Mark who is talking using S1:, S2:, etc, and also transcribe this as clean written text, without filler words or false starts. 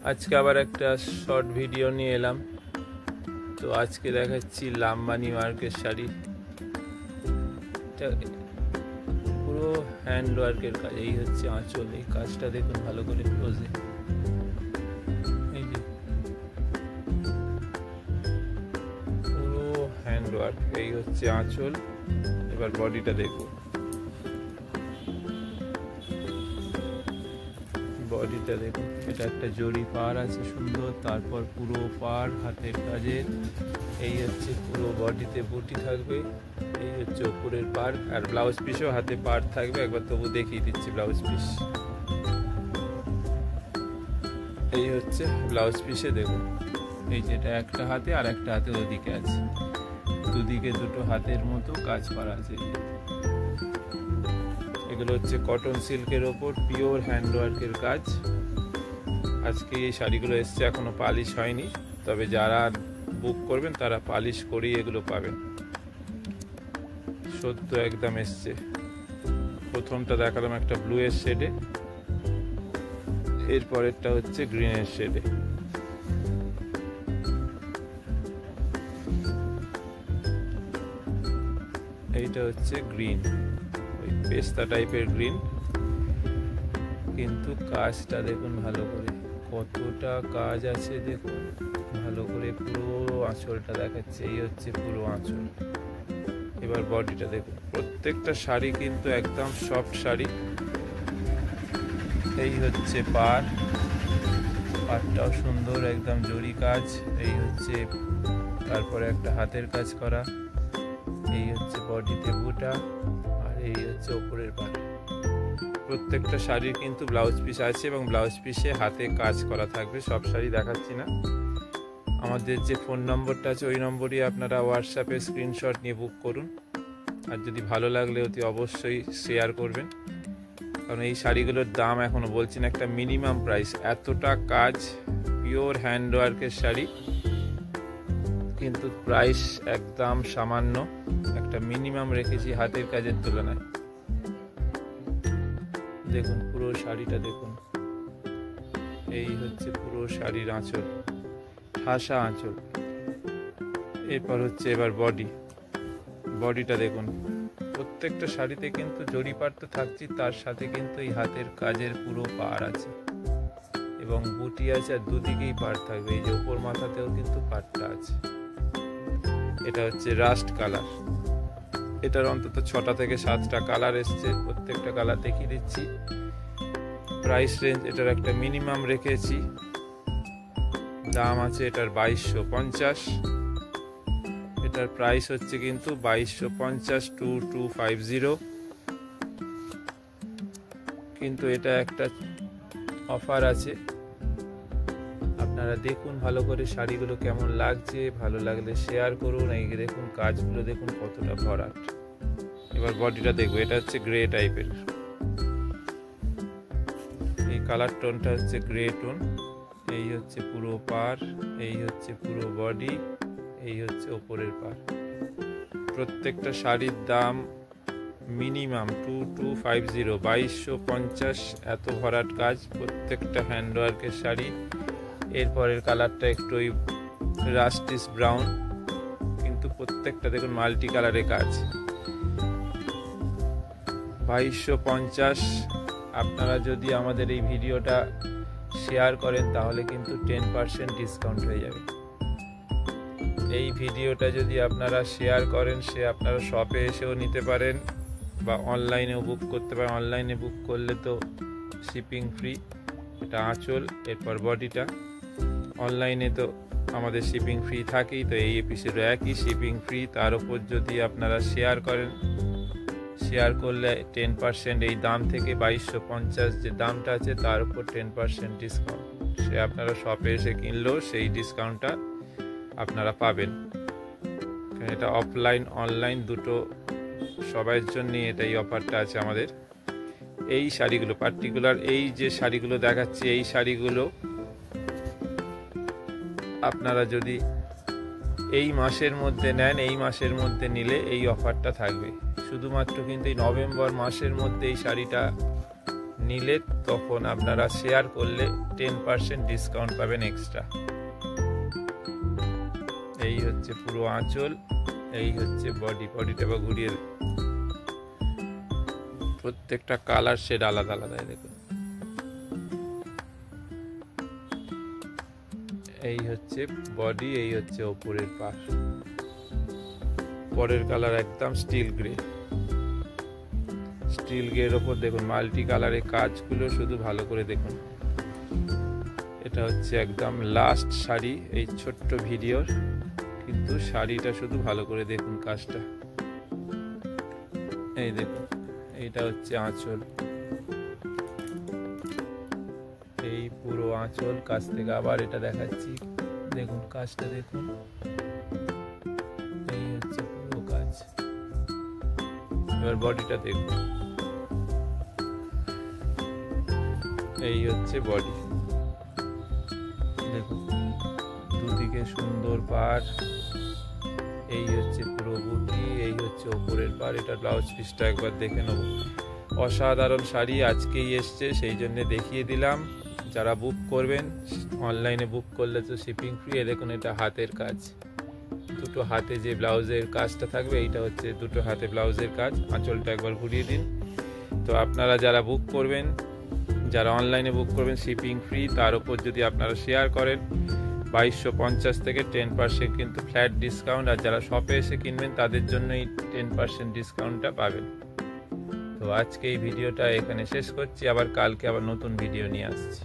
S1: আজকে আবার একটা শর্ট ভিডিও নিয়ে এলাম। তো আজকে দেখাচ্ছি লাম্বানি ওয়ার্কের শাড়ি। পুরো হ্যান্ড ওয়ার্কের কাজ। এই হচ্ছে আঁচল, এই কাজটা দেখুন ভালো করে ক্লোজে। এই যে পুরো হ্যান্ড ওয়ার্ক। এই হচ্ছে আঁচল। এবার বডিটা দেখুন। বডিটা দেখুন, এটা একটা জরি পাড় আছে সুন্দর, তারপর পুরো পাড় হাতের কাজের। এই হচ্ছে পুরো বডিতে বুটি থাকবে। এই হচ্ছে উপরের পাড়, আর ব্লাউজ পিসও হাতে পাড় থাকবে। একবার তবু দেখিয়ে দিচ্ছি ব্লাউজ পিস। এই হচ্ছে ব্লাউজ পিসে দেখুন, এই যেটা একটা হাতে আর একটা হাতে ওদিকে আছে, দুদিকে দুটো হাতের মতো কাজ করা আছে। এগুলো হচ্ছে কটন সিল্কের ওপর পিওর হ্যান্ড ওয়ার্কের কাজ। আজকে এই শাড়িগুলো এসছে, এখনো পালিশ হয়নি, তবে যারা বুক করবেন তারা পালিশ করেই এগুলো পাবেন। সদ্য একদম এসছে। প্রথমটা দেখালাম একটা ব্লু এর শেডে, এরপরেরটা হচ্ছে গ্রিনের শেডে। এইটা হচ্ছে গ্রিন, ওই পেস্তা টাইপের গ্রিন, কিন্তু কাজটা দেখুন ভালো করে, কতটা কাজ আছে দেখুন ভালো করে। পুরো আঁচলটা দেখাচ্ছে, এই হচ্ছে পুরো আঁচল। এবার বডিটা দেখুন, প্রত্যেকটা শাড়ি কিন্তু একদম সফট শাড়ি। এই হচ্ছে পাড়টাও সুন্দর, একদম জরি কাজ। এই হচ্ছে তারপরে একটা হাতের কাজ করা। এই হচ্ছে বডিতে বুটা, আর এই হচ্ছে ওপরের পাড়। প্রত্যেকটা শাড়ির কিন্তু ব্লাউজ পিস আছে এবং ব্লাউজ পিসে হাতে কাজ করা থাকবে। সব শাড়ি দেখাচ্ছি না। আমাদের যে ফোন নম্বরটা আছে ওই নম্বরই আপনারা হোয়াটসঅ্যাপে স্ক্রিনশট নিয়ে বুক করুন। আর যদি ভালো লাগলে অতি অবশ্যই শেয়ার করবেন, কারণ এই শাড়িগুলোর দাম এখনো বলছি না, একটা মিনিমাম প্রাইস। এতটা কাজ, পিওর হ্যান্ড ওয়ার্কের শাড়ি, কিন্তু প্রাইস একদম সামান্য, একটা মিনিমাম রেখেছি হাতের কাজের তুলনায়। দেখুন পুরো শাড়িটা দেখুন, এই হচ্ছে পুরো শাড়ির আঁচল, ঠাসা আঁচল। এরপর হচ্ছে এবার বডিটা দেখুন। প্রত্যেকটা শাড়িতে কিন্তু জরি পাড় তো থাকছে, তার সাথে কিন্তু এই হাতের কাজের পুরো পাড় আছে এবং বুটি আছে, আর দুদিকেই পাড় থাকবে। এই যে উপর মাথাতেও কিন্তু পাড়টা আছে। এটা হচ্ছে রাস্ট কালার। এটার অন্তত 6টা থেকে 7টা কালার এসছে, প্রত্যেকটা কালার দেখিয়ে দিচ্ছি। প্রাইস রেঞ্জ এটার একটা মিনিমাম রেখেছি, দাম আছে এটার 2250। এটার প্রাইস হচ্ছে কিন্তু 2250, 2250। কিন্তু এটা একটা অফার আছে, আপনারা দেখুন ভালো করে শাড়িগুলো কেমন লাগছে। ভালো লাগলে শেয়ার করুন। এই দেখুন কাজগুলো দেখুন কতটা ভরাট। এবার বডিটা দেখবো, এটা হচ্ছে গ্রে টাইপের। এই কালার টোনটা হচ্ছে গ্রে টোন। এই হচ্ছে পুরো পাড়, এই হচ্ছে পুরো বডি, এই হচ্ছে ওপরের পাড়। প্রত্যেকটা শাড়ির দাম মিনিমাম 2250, 2250। এত ভরাট কাজ, প্রত্যেকটা হ্যান্ডওয়ার্কের শাড়ি। এরপরের কালারটা একটু ওই রাস্টিস ব্রাউন, কিন্তু প্রত্যেকটা দেখুন মাল্টি কালারে কাজ। 2250। আপনারা যদি আমাদের এই ভিডিওটা শেয়ার করেন তাহলে কিন্তু 10% ডিসকাউন্ট হয়ে যাবে। এই ভিডিওটা যদি আপনারা শেয়ার করেন, সে আপনারা শপে এসেও নিতে পারেন বা অনলাইনেও বুক করতে পারেন। অনলাইনে বুক করলে তো শিপিং ফ্রি। এটা আঁচল, এরপর বডিটা। অনলাইনে তো আমাদের শিপিং ফ্রি থাকেই, তো এই এপিসোডে একই শিপিং ফ্রি। তার উপর যদি আপনারা শেয়ার করেন, শেয়ার করলে 10% এই দাম থেকে 2250 যে দামটা আছে তার উপর 10% ডিসকাউন্ট। সে আপনারা শপে এসে কিনলেও সেই ডিসকাউন্টটা আপনারা পাবেন। এটা অফলাইন অনলাইন দুটো সবার জন্যই এটা এই অফারটা আছে আমাদের। এই শাড়িগুলো পার্টিকুলার, এই যে শাড়িগুলো দেখাচ্ছি, এই শাড়িগুলো আপনারা যদি এই মাসের মধ্যে নেন, এই মাসের মধ্যে নিলে এই অফারটা থাকবে। শুধুমাত্র কিন্তু এই নভেম্বর মাসের মধ্যে এই শাড়িটা নিলে তখন আপনারা শেয়ার করলে 10% ডিসকাউন্ট পাবেন এক্সট্রা। এই হচ্ছে পুরো আঁচল, এই হচ্ছে বডিটা বা ঘুরিয়ে, প্রত্যেকটা কালার শেড আলাদা আলাদা। দেখুন এই হচ্ছে বডি, এই হচ্ছে ওপরের পাশ। পরের কালার একদম স্টিল গ্রের ওপর দেখুন মাল্টি কালারের কাজগুলো শুধু ভালো করে দেখুন। এটা হচ্ছে একদম লাস্ট শাড়ি এই ছোট্ট ভিডিওর, কিন্তু শাড়িটা শুধু ভালো করে দেখুন কাজটা। এই দেখুন এইটা হচ্ছে আঁচল, এই পুরো আঁচল। কাছ থেকে আবার এটা দেখাচ্ছি, দেখুন কাজটা দেখুন। এই হচ্ছে পুরো কাজ। এবার বডিটা দেখুন, এই হচ্ছে বডি, দেখুন দুদিকে সুন্দর পাড়। এই হচ্ছে পুরো বুটি, এই হচ্ছে ওপরের পাড়। এটা ব্লাউজ পিসটা একবার দেখে নেব। অসাধারণ শাড়ি আজকেই এসছে, সেই জন্য দেখিয়ে দিলাম। যারা বুক করবেন, অনলাইনে বুক করলে তো শিপিং ফ্রি। দেখুন এটা হাতের কাজ, দুটো হাতে যে ব্লাউজের কাজটা থাকবে, এইটা হচ্ছে দুটো হাতে ব্লাউজের কাজ। আঁচলটা একবার ঘুরিয়ে দিন। তো আপনারা যারা বুক করবেন, যারা অনলাইনে বুক করবেন শিপিং ফ্রি, তার উপর যদি আপনারা শেয়ার করেন 2250 থেকে 10% কিন্তু ফ্ল্যাট ডিসকাউন্ট। আর যারা শপে এসে কিনবেন তাদের জন্য এই 10% ডিসকাউন্টটা পাবেন। তো আজকে এই ভিডিওটা এখানে শেষ করছি, আবার কালকে আবার নতুন ভিডিও নিয়ে আসছি।